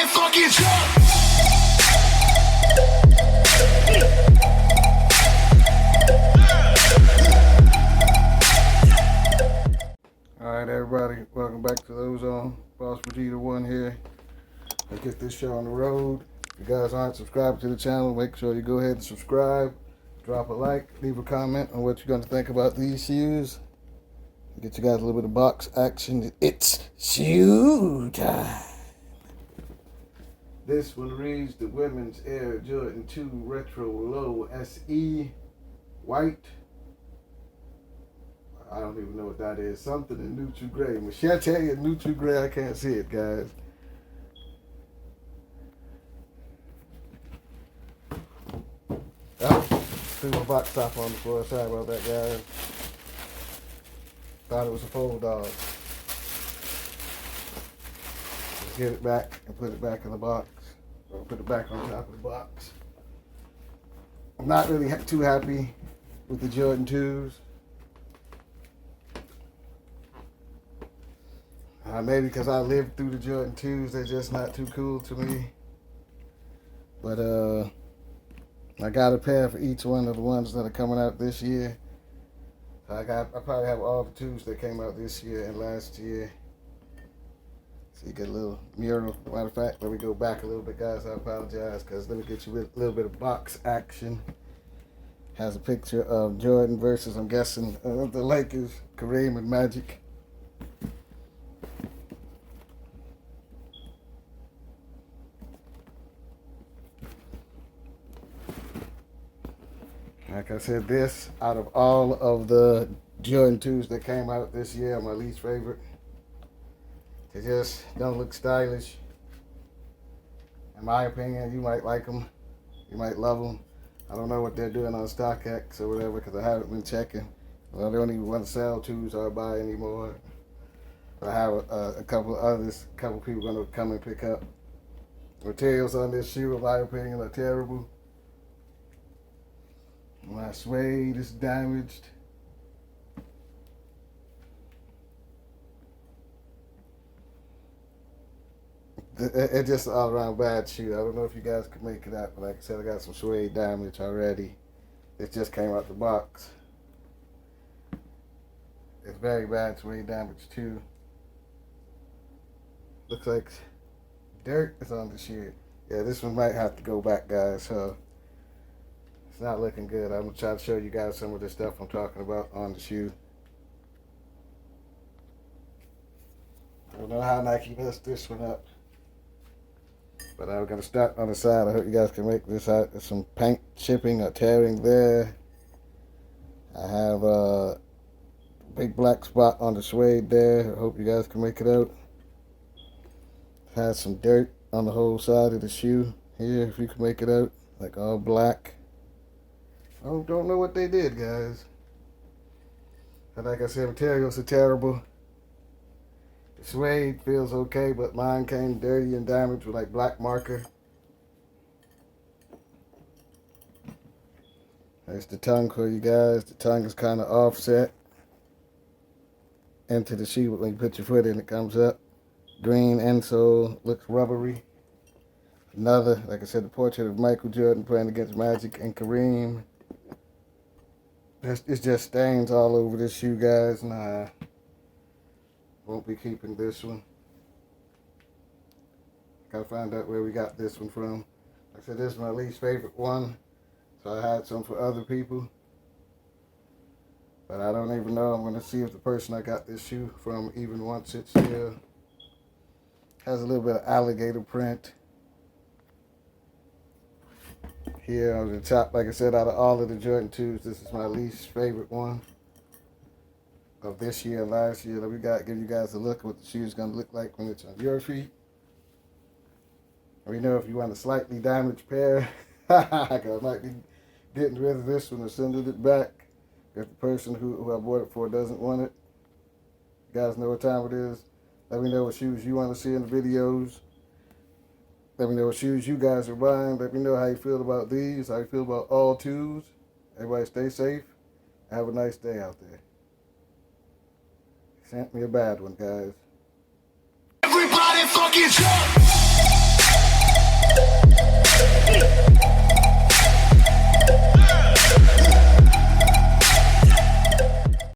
Everybody fucking jump! Alright everybody, welcome back to those on bossvegeta 1 here. Let's get this show on the road. If you guys aren't subscribed to the channel, make sure you go ahead and subscribe. Drop a like, leave a comment on what you're going to think about these shoes. Get you guys a little bit of box action. It's shoe time. This one reads the Women's Air Jordan 2 Retro Low SE White. I don't even know what that is. Something in neutral gray. Machete in neutral gray. I can't see it, guys. Oh, threw my box top on the floor. Sorry about that, guys. Thought it was a fold dog. Let's get it back and put it back in the box. Or put it back on top of the box. I'm not really too happy with the Jordan 2s. Maybe because I lived through the Jordan 2s, they're just not too cool to me. But I got a pair for each one of the ones that are coming out this year. I probably have all the 2s that came out this year and last year. So you get a little mural. Matter of fact, let me go back a little bit, guys. I apologize, because let me get you a little bit of box action. Has a picture of Jordan versus, I'm guessing, the Lakers, Kareem and Magic. Like I said, this, out of all of the Jordan 2s that came out this year, are my least favorite. They just don't look stylish. In my opinion, you might like them. You might love them. I don't know what they're doing on StockX or whatever, because I haven't been checking. Well, they don't even want to sell 2s or buy anymore. I have a couple of others, a couple people going to come and pick up. Materials on this shoe, in my opinion, are terrible. My suede is damaged. It's just an all-around bad shoe. I don't know if you guys can make it out, but like I said, I got some suede damage already. It just came out the box. It's very bad suede damage too. Looks like dirt is on the shoe. Yeah, this one might have to go back, guys. So it's not looking good. I'm going to try to show you guys some of the stuff I'm talking about on the shoe. I don't know how Nike messed this one up. But I'm going to start on the side. I hope you guys can make this out. There's some paint chipping or tearing there. I have a big black spot on the suede there. I hope you guys can make it out. Has some dirt on the whole side of the shoe here, if you can make it out. Like all black. I don't know what they did, guys. And like I said, materials are terrible. The suede feels okay, but mine came dirty and damaged with like black marker. There's the tongue for you guys. The tongue is kind of offset into the shoe. When you put your foot in, it comes up. Green insole, looks rubbery. Another, like I said, the portrait of Michael Jordan playing against Magic and Kareem. It's just stains all over this shoe, guys. Nah, won't be keeping this one. Gotta find out where we got this one from. Like I said, this is my least favorite one, so I had some for other people. But I don't even know. I'm gonna see if the person I got this shoe from even wants it still. Has a little bit of alligator print here on the top. Like I said, out of all of the Jordan 2s, this is my least favorite one of this year and last year. We got give you guys a look at what the shoe is going to look like when it's on your feet. We know if you want a slightly damaged pair, I might be getting rid of this one or sending it back if the person who I bought it for doesn't want it. You guys know what time it is. Let me know what shoes you want to see in the videos. Let me know what shoes you guys are buying. Let me know how you feel about these, how you feel about all 2s. Everybody stay safe. Have a nice day out there. Sent me a bad one, guys. Everybody fucking jump!